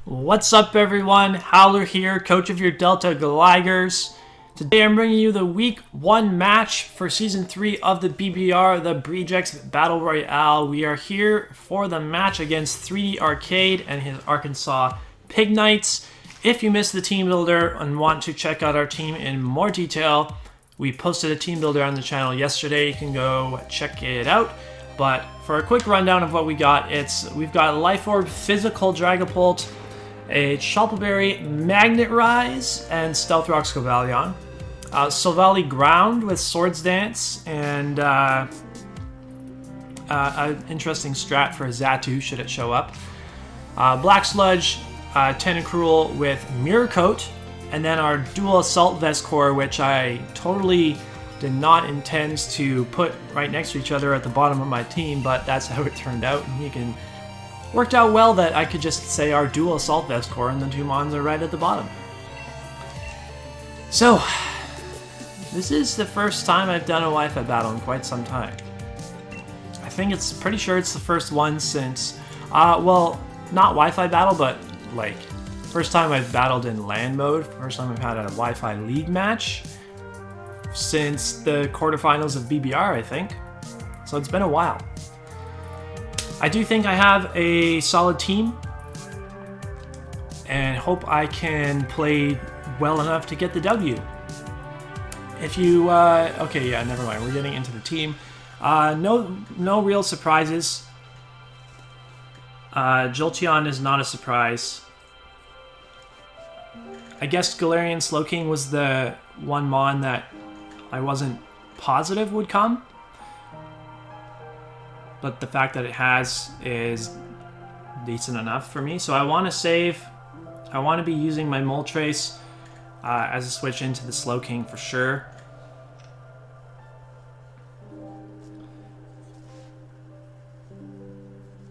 What's up, everyone? Howler here, coach of your Delta Gligars. Today I'm bringing you the Week 1 match for Season 3 of the BBR, the Breejex Battle Royale. We are here for the match against 3D Arcade and his Arkansas Pigknights. If you missed the team builder and want to check out our team in more detail, we posted a team builder on the channel yesterday. You can go check it out. But for a quick rundown of what we got, we've got Life Orb, Physical Dragapult, a Shuppleberry, Magnet Rise, and Stealth Rock Scovallion. Silvally Ground with Swords Dance, and an interesting strat for Xatu should it show up. Black Sludge, Tentacruel with Mirror Coat, and then our Dual Assault Vest Core, which I totally did not intend to put right next to each other at the bottom of my team, but that's how it turned out. And worked out well that I could just say our Dual Assault Vest Core and the two mons are right at the bottom. So, this is the first time I've done a Wi-Fi battle in quite some time. I think pretty sure it's the first one since, well, not Wi-Fi battle, but like, first time I've battled in LAN mode, first time I've had a Wi-Fi League match since the quarterfinals of BBR, I think. So it's been a while. I do think I have a solid team and hope I can play well enough to get the W. If you, okay, yeah, never mind. We're getting into the team. No real surprises. Jolteon is not a surprise. I guess Galarian Slowking was the one mon that I wasn't positive would come. But the fact that it has is decent enough for me. So I want to save. I want to be using my Moltres as a switch into the Slowking for sure.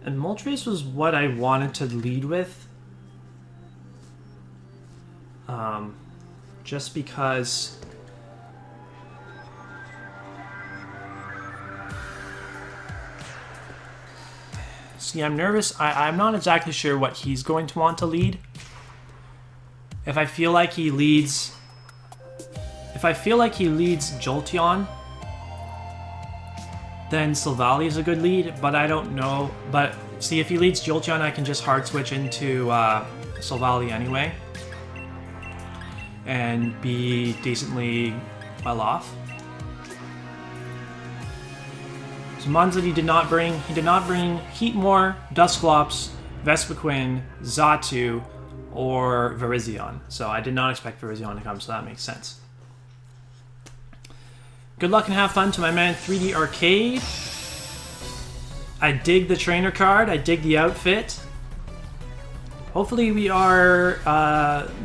And Moltres was what I wanted to lead with. Just because see, I'm nervous. I'm not exactly sure what he's going to want to lead. If I feel like he leads Jolteon, then Silvally is a good lead, but I don't know. But see, if he leads Jolteon, I can just hard switch into Silvally anyway and be decently well off. So mons that he did not bring Heatmore, Dusclops, Vespiquen, Xatu, or Virizion. So I did not expect Virizion to come, so that makes sense. Good luck and have fun to my man 3D Arcade. I dig the trainer card, I dig the outfit. Hopefully we are,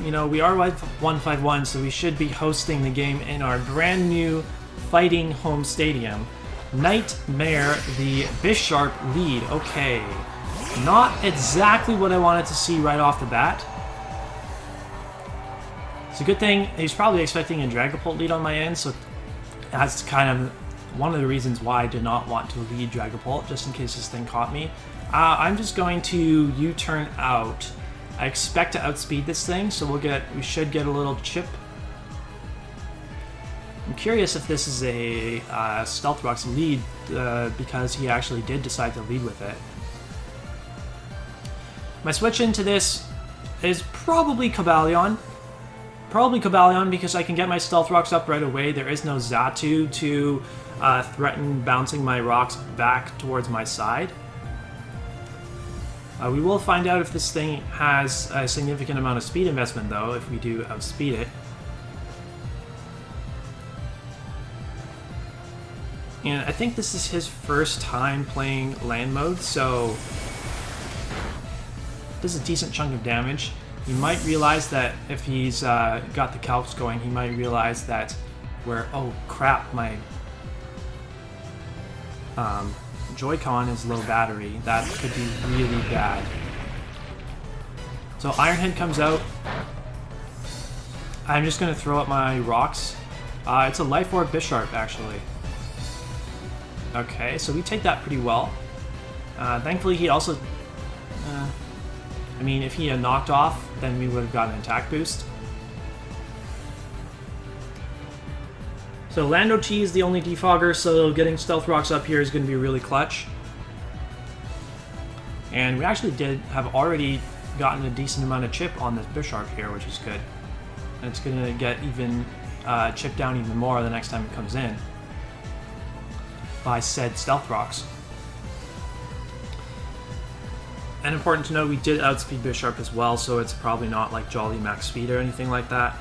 we are 151, so we should be hosting the game in our brand new fighting home stadium. Nightmare, the Bisharp lead. Okay. Not exactly what I wanted to see right off the bat. It's a good thing. He's probably expecting a Dragapult lead on my end, so that's kind of one of the reasons why I did not want to lead Dragapult, just in case this thing caught me. I'm just going to U-turn out. I expect to outspeed this thing, so we should get a little chip. I'm curious if this is a Stealth Rock's lead, because he actually did decide to lead with it. My switch into this is probably Cobalion. Probably Cobalion because I can get my Stealth Rocks up right away. There is no Xatu to threaten bouncing my rocks back towards my side. We will find out if this thing has a significant amount of speed investment, though, if we do outspeed it. And I think this is his first time playing LAN mode, so this is a decent chunk of damage. He might realize that if he's got the calcs going, he might realize that oh crap, my Joy-Con is low battery. That could be really bad. So Iron Head comes out. I'm just going to throw up my rocks. It's a Life Orb Bisharp, actually. Okay, so we take that pretty well. Thankfully, he also I mean, if he had knocked off, then we would have gotten an attack boost. So Lando T is the only defogger, so getting Stealth Rocks up here is going to be really clutch. And we actually have already gotten a decent amount of chip on this Bisharp here, which is good. And it's going to get even chipped down even more the next time it comes in by said Stealth Rocks. And important to note, we did outspeed Bisharp as well, so it's probably not like Jolly max speed or anything like that.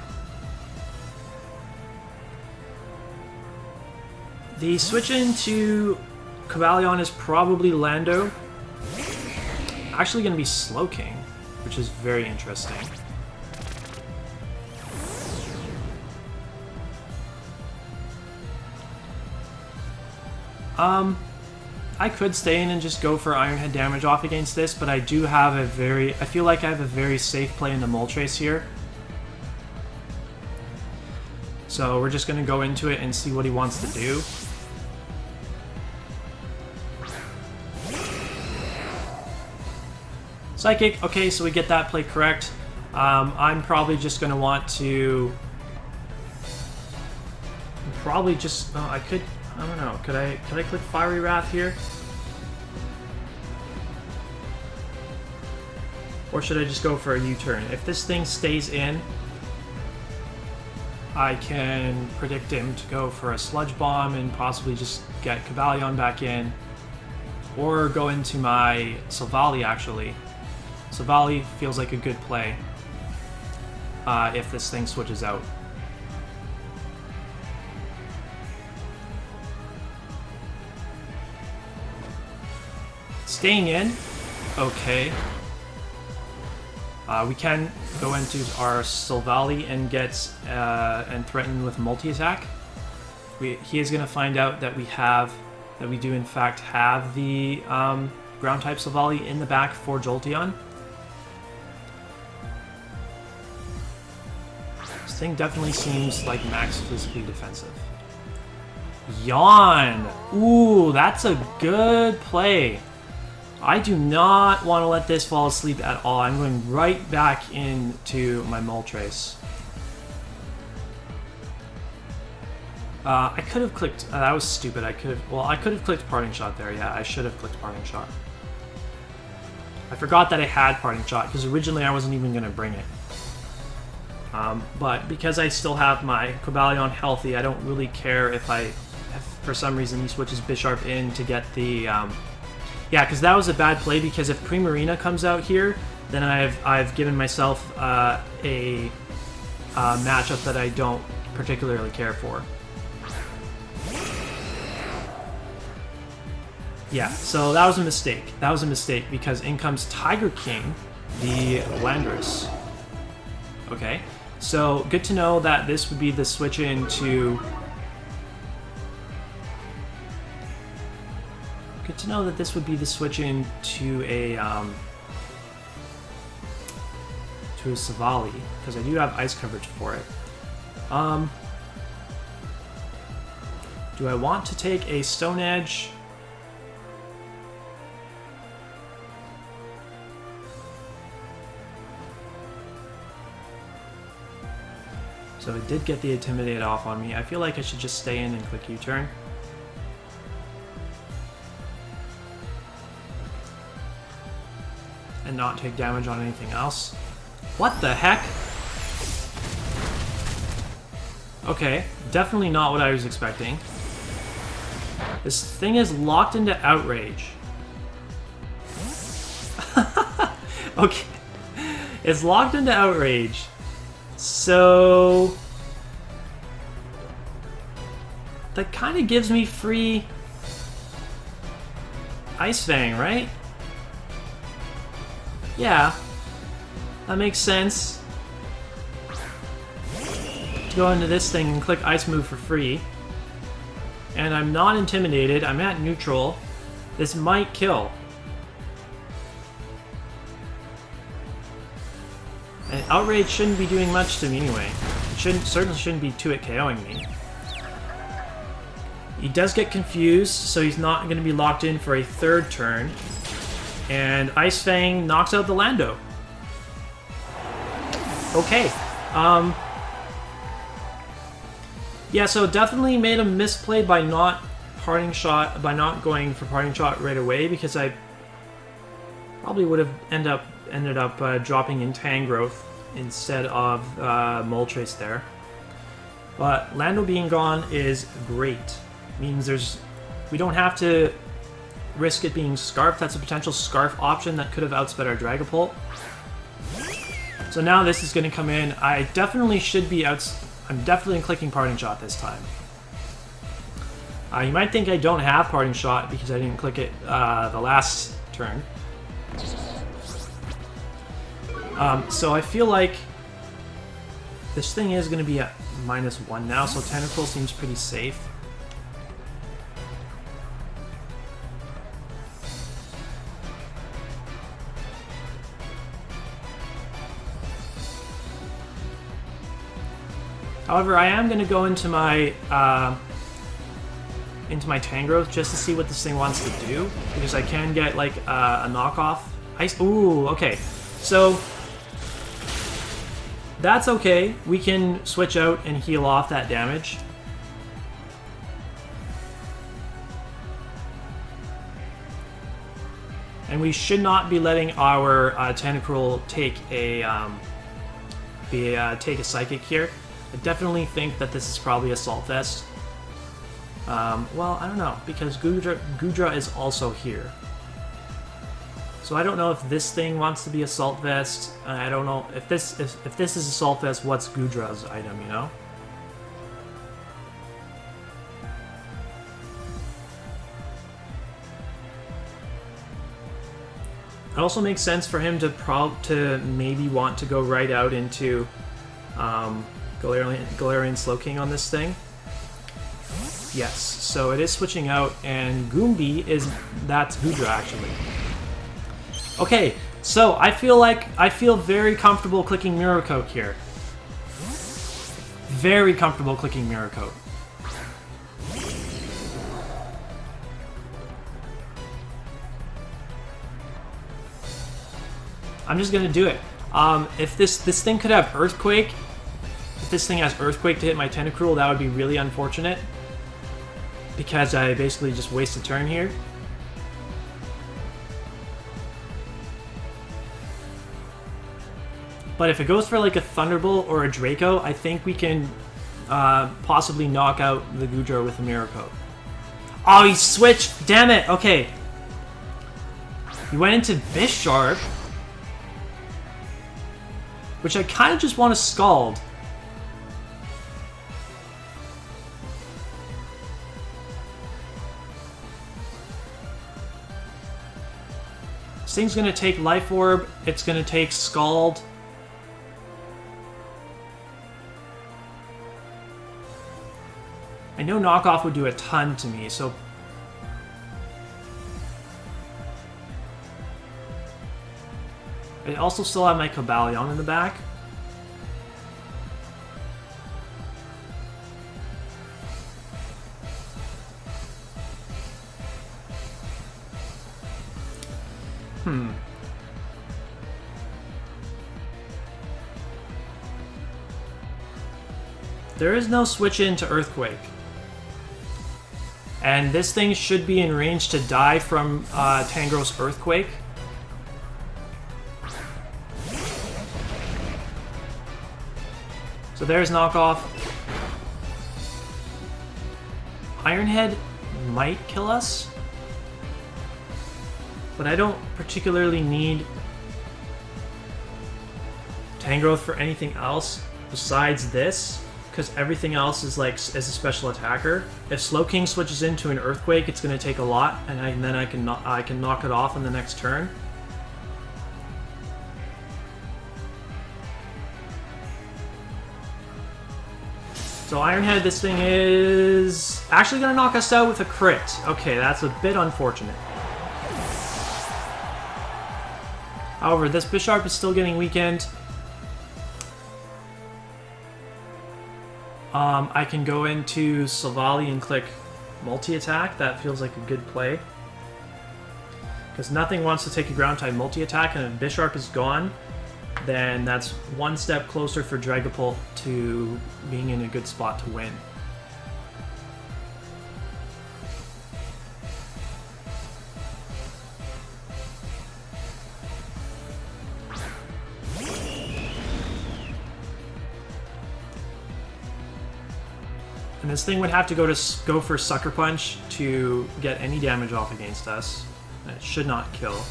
The switch into Cobalion is probably Lando. Actually going to be Slowking, which is very interesting. I could stay in and just go for Iron Head damage off against this, but I do have a I feel like I have a very safe play in the Moltres here. So we're just going to go into it and see what he wants to do. Psychic, okay, so we get that play correct. I'm probably just going to want to... Probably just... I don't know, could I click Fiery Wrath here? Or should I just go for a U-turn? If this thing stays in, I can predict him to go for a Sludge Bomb and possibly just get Cobalion back in. Or go into my Silvally, actually. Silvally feels like a good play if this thing switches out. Staying in, okay. We can go into our Silvally and get and threaten with multi-attack. He is going to find out that we do in fact have the ground type Silvally in the back for Jolteon. This thing definitely seems like max physically defensive. Yawn! Ooh, that's a good play. I do not want to let this fall asleep at all. I'm going right back into my Moltres. I could have clicked... that was stupid. I could have clicked Parting Shot there. Yeah, I should have clicked Parting Shot. I forgot that I had Parting Shot, because originally I wasn't even going to bring it. But because I still have my Cobalion healthy, I don't really care if for some reason he switches Bisharp in to get the... yeah, because that was a bad play, because if Primarina comes out here, then I've given myself a matchup that I don't particularly care for. Yeah, so that was a mistake. That was a mistake, because in comes Tiger King, the Landorus. Okay, so good to know that this would be the switch into... Good to know that this would be the switch into a Silvally, because I do have ice coverage for it. Do I want to take a Stone Edge? So it did get the Intimidate off on me. I feel like I should just stay in and click U-turn. And not take damage on anything else. What the heck? Okay, definitely not what I was expecting. This thing is locked into Outrage. Okay. It's locked into Outrage. So... that kind of gives me free Ice Fang, right? Yeah, that makes sense. To go into this thing and click Ice Move for free. And I'm not intimidated, I'm at neutral. This might kill. And Outrage shouldn't be doing much to me anyway. It certainly shouldn't be 2-hit KOing me. He does get confused, so he's not going to be locked in for a third turn. And Ice Fang knocks out the Lando. Okay. Yeah, so definitely made a misplay by not going for parting shot right away, because I probably would have ended up dropping in Tangrowth instead of Moltres there. But Lando being gone is great. Means we don't have to risk it being Scarf. That's a potential Scarf option that could have outsped our Dragapult. So now this is going to come in. I definitely should be I'm definitely clicking Parting Shot this time. You might think I don't have Parting Shot because I didn't click it the last turn. So I feel like this thing is going to be at -1 now, so Tentacruel seems pretty safe. However, I am going to go into my Tangrowth just to see what this thing wants to do, because I can get like a knockoff. Ooh, okay. So that's okay. We can switch out and heal off that damage. And we should not be letting our Tentacruel take a Psychic here. I definitely think that this is probably Assault Vest. Well, I don't know, because Goodra is also here. So I don't know if this thing wants to be Assault Vest. I don't know if this is Assault Vest, what's Goodra's item, you know? It also makes sense for him to maybe want to go right out into Galarian Slowking on this thing. Yes, so it is switching out, and Goombi that's Goodra actually. Okay, so I feel very comfortable clicking Mirror Coat here. Very comfortable clicking Mirror Coat. I'm just gonna do it. If this thing could have Earthquake, if this thing has Earthquake to hit my Tentacruel, that would be really unfortunate, because I basically just wasted a turn here. But if it goes for like a Thunderbolt or a Draco, I think we can possibly knock out the Goodra with a Mirror Coat. Oh, he switched! Damn it! Okay. He went into Bisharp, which I kind of just want to Scald. This thing's going to take Life Orb, it's going to take Scald. I know Knockoff would do a ton to me, so... I also still have my Cobalion in the back. There is no switch into Earthquake. And this thing should be in range to die from Tangrowth's Earthquake. So there's Knockoff. Iron Head might kill us, but I don't particularly need Tangrowth for anything else besides this, because everything else is like as a special attacker. If Slowking switches into an Earthquake, it's going to take a lot, and then I can knock it off on the next turn. So Iron Head, this thing is actually going to knock us out with a crit. Okay, that's a bit unfortunate. However, this Bisharp is still getting weakened. I can go into Silvally and click multi-attack. That feels like a good play, because nothing wants to take a ground type multi-attack, and if Bisharp is gone, then that's one step closer for Dragapult to being in a good spot to win. And this thing would have to go for Sucker Punch to get any damage off against us. And it should not kill.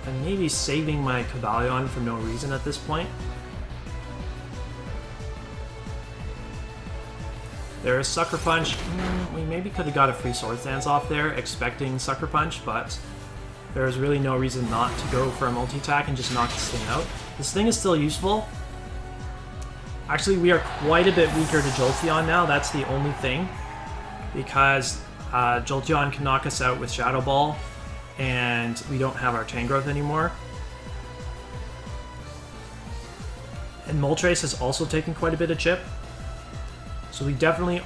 And maybe saving my Cobalion for no reason at this point. There is Sucker Punch. We maybe could have got a free Swords Dance off there, expecting Sucker Punch, but there is really no reason not to go for a multi-attack and just knock this thing out. This thing is still useful. Actually, we are quite a bit weaker to Jolteon now, that's the only thing. Because Jolteon can knock us out with Shadow Ball, and we don't have our Tangrowth anymore. And Moltres has also taken quite a bit of chip. So we definitely...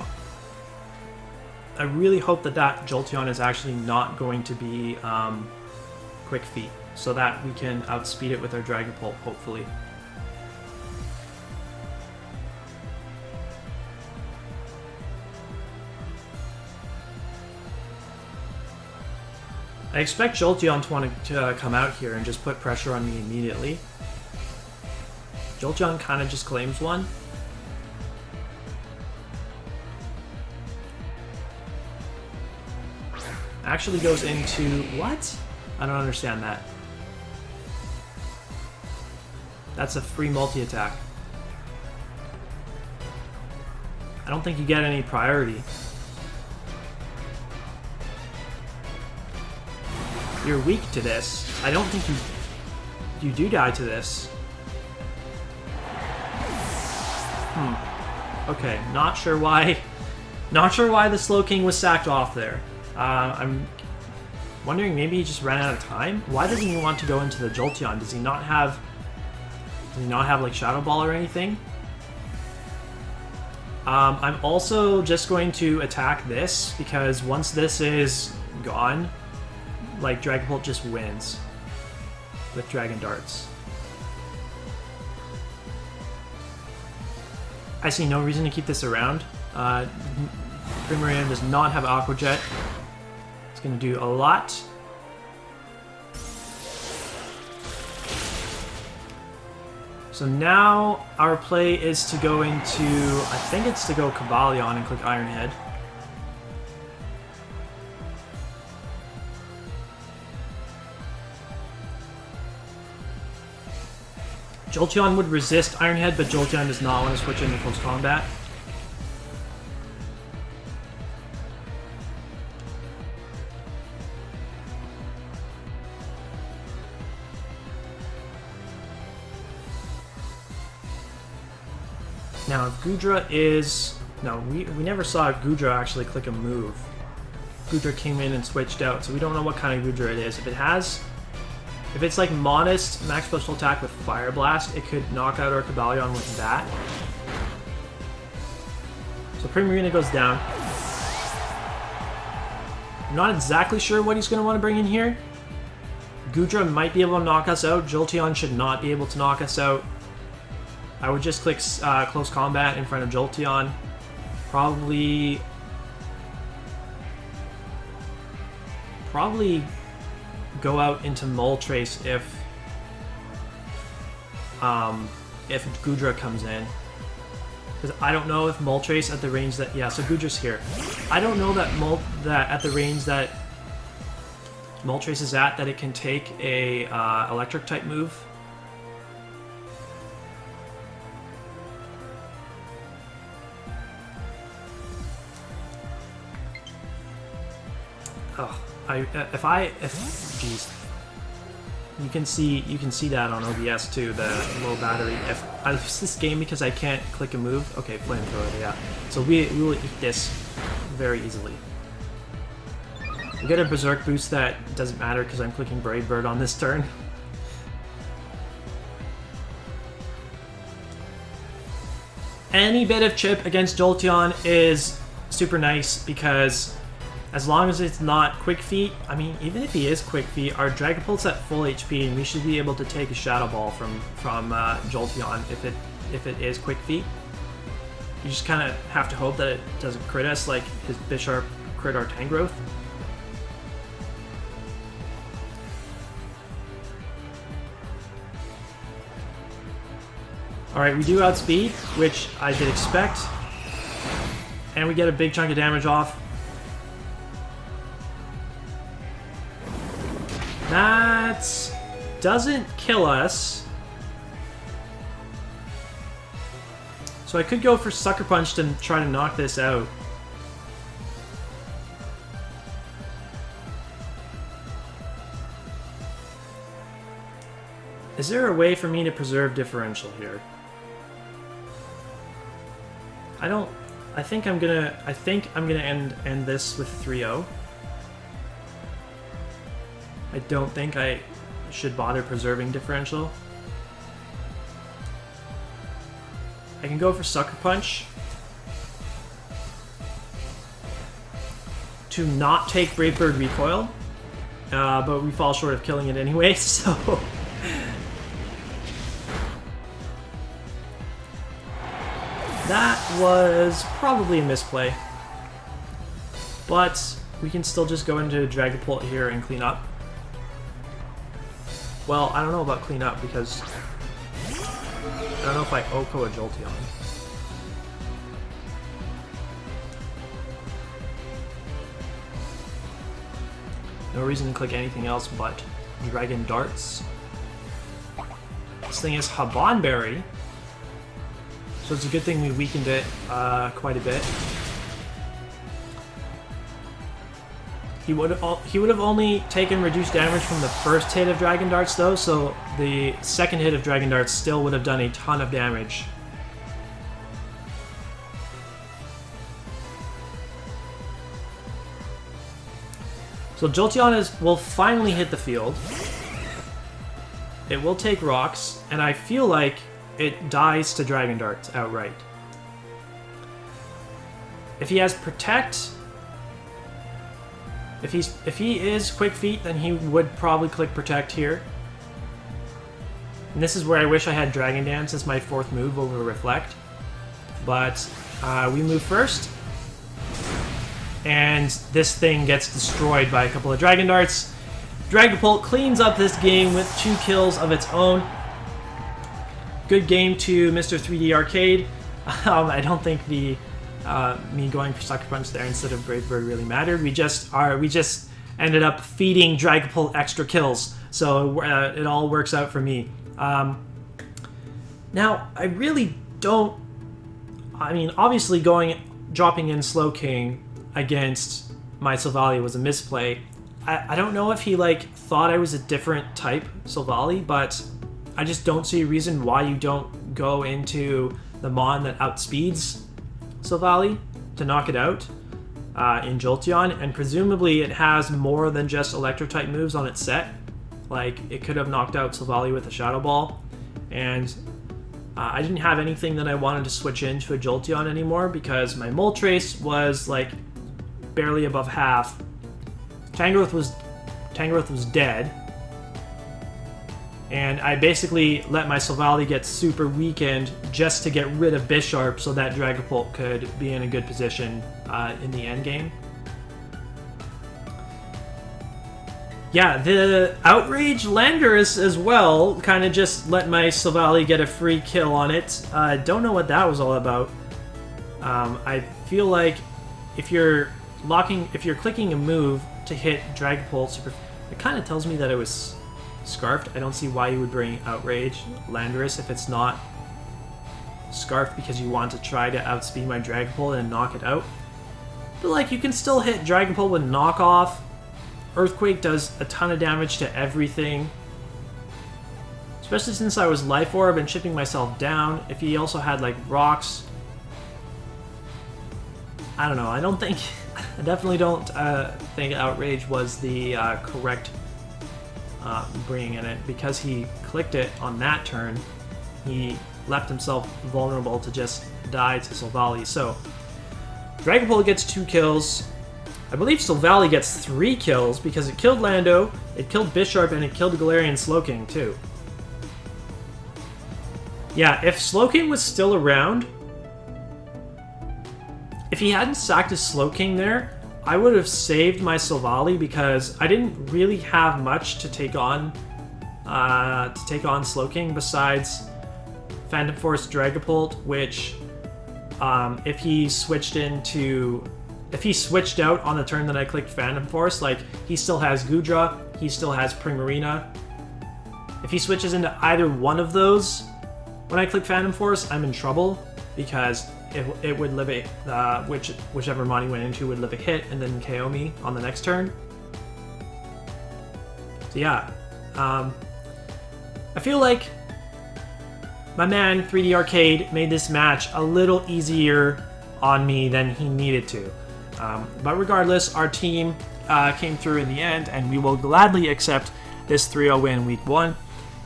I really hope that that Jolteon is actually not going to be Quick Feet, so that we can outspeed it with our Dragapult, hopefully. I expect Jolteon to want to come out here and just put pressure on me immediately. Jolteon kind of just claims one. Actually goes into... what? I don't understand that. That's a free multi-attack. I don't think you get any priority. You're weak to this. I don't think you do die to this. Okay, not sure why the Slowking was sacked off there. I'm wondering, maybe he just ran out of time? Why doesn't he want to go into the Jolteon? Does he not have like Shadow Ball or anything? I'm also just going to attack this, because once this is gone, like, Dragapult just wins with Dragon Darts. I see no reason to keep this around. Primarina does not have Aqua Jet. It's going to do a lot. So now our play is to go into... I think it's to go Cobalion and click Iron Head. Jolteon would resist Iron Head, but Jolteon does not want to switch into close combat. Now, if Goodra is... No, we never saw Goodra actually click a move. Goodra came in and switched out, so we don't know what kind of Goodra it is. If it's like modest max special attack with Fire Blast, it could knock out our Cobalion with that. So Primarina goes down. I'm not exactly sure what he's going to want to bring in here. Goodra might be able to knock us out. Jolteon should not be able to knock us out. I would just click Close Combat in front of Jolteon. Probably go out into Moltres if Goodra comes in. Because I don't know if Moltres at the range that... Yeah, so Goodra's here. I don't know that at the range that Moltres is at, that it can take a electric type move. Oh, geez, you can see that on OBS too, the low battery. If I lose this game because I can't click a move, okay, Flamethrower, yeah. So we will eat this very easily. We get a Berserk boost that doesn't matter because I'm clicking Brave Bird on this turn. any bit of chip against Jolteon is super nice because as long as it's not Quick Feet, I mean, even if he is Quick Feet, our Dragapult's at full HP, and we should be able to take a Shadow Ball from Jolteon if it is Quick Feet. You just kind of have to hope that it doesn't crit us like his Bisharp crit our Tangrowth. Alright, we do outspeed, which I did expect. And we get a big chunk of damage off. That doesn't kill us. So I could go for Sucker Punch to try to knock this out. Is there a way for me to preserve differential here? I think I'm gonna end this with 3-0. I don't think I should bother preserving differential. I can go for Sucker Punch to not take Brave Bird recoil, but we fall short of killing it anyway, so... That was probably a misplay. But we can still just go into Dragapult here and clean up. Well, I don't know about clean up because I don't know if I Oko a Jolteon. No reason to click anything else but Dragon Darts. This thing is Habanberry. So it's a good thing we weakened it quite a bit. He would have only taken reduced damage from the first hit of Dragon Darts though, so the second hit of Dragon Darts still would have done a ton of damage. So Jolteon will finally hit the field. It will take rocks, and I feel like it dies to Dragon Darts outright. If he has Protect, if he is Quick Feet, then he would probably click Protect here. And this is where I wish I had Dragon Dance as my fourth move over Reflect. But we move first, and this thing gets destroyed by a couple of Dragon Darts. Dragapult cleans up this game with 2 kills of its own. Good game to Mr. 3D Arcade. I don't think the me going for Sucker Punch there instead of Brave Bird really mattered. We just ended up feeding Dragapult extra kills, so it all works out for me. Now I really don't. I mean, obviously dropping in Slowking against my Silvally was a misplay. I don't know if he thought I was a different type Silvally, but I just don't see a reason why you don't go into the Mon that outspeeds Silvally to knock it out in Jolteon, and presumably it has more than just Electro-type moves on its set. Like, it could have knocked out Silvally with a Shadow Ball, and I didn't have anything that I wanted to switch into a Jolteon anymore because my Moltres was barely above half. Tangrowth was dead. And I basically let my Silvally get super weakened just to get rid of Bisharp so that Dragapult could be in a good position in the end game. Yeah, the Outrage Landorus as well kind of just let my Silvally get a free kill on it. Don't know what that was all about. I feel like if you're clicking a move to hit Dragapult, it kind of tells me that it was Scarfed. I don't see why you would bring Outrage Landorus if it's not Scarfed because you want to try to outspeed my Dragapult and knock it out. But you can still hit Dragapult with Knockoff. Earthquake does a ton of damage to everything. Especially since I was Life Orb and chipping myself down. If he also had rocks. I don't know. I definitely don't think Outrage was the correct bringing in it, because he clicked it on that turn. He left himself vulnerable to just die to Silvally. So Dragapult gets 2 kills. I believe Silvally gets 3 kills because it killed Lando, it killed Bisharp, and it killed Galarian Slowking too. Yeah, if Slowking was still around, if he hadn't sacked his Slowking there, I would have saved my Silvally because I didn't really have much to take on Slowking besides Phantom Force Dragapult, which if he switched out on the turn that I clicked Phantom Force, like, he still has Goodra, he still has Primarina. If he switches into either one of those when I click Phantom Force, I'm in trouble because it would live a whichever mon he went into would live a hit and then KO me on the next turn. So yeah, I feel like my man 3D Arcade made this match a little easier on me than he needed to. But regardless, our team came through in the end, and we will gladly accept this 3-0 win week 1.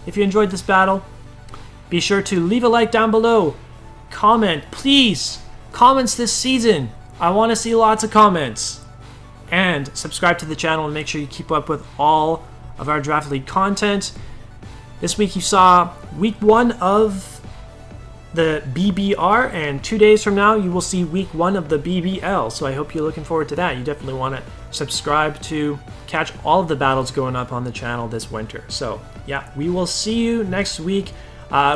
If you enjoyed this battle, be sure to leave a like down below. Comment, please. Comments this season. I want to see lots of comments. And subscribe to the channel and make sure you keep up with all of our Draft League content. This week you saw week 1 of the BBR, and 2 days from now you will see week 1 of the BBL, so I hope you're looking forward to that. You definitely want to subscribe to catch all of the battles going up on the channel this winter. So yeah, we will see you next week.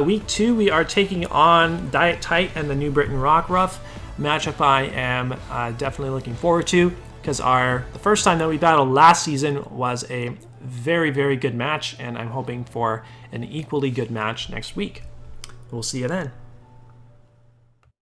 Week 2 we are taking on Diet Tight and the New Britain Rockruff matchup. I am definitely looking forward to, because the first time that we battled last season was a very, very good match, and I'm hoping for an equally good match next week. We'll see you then.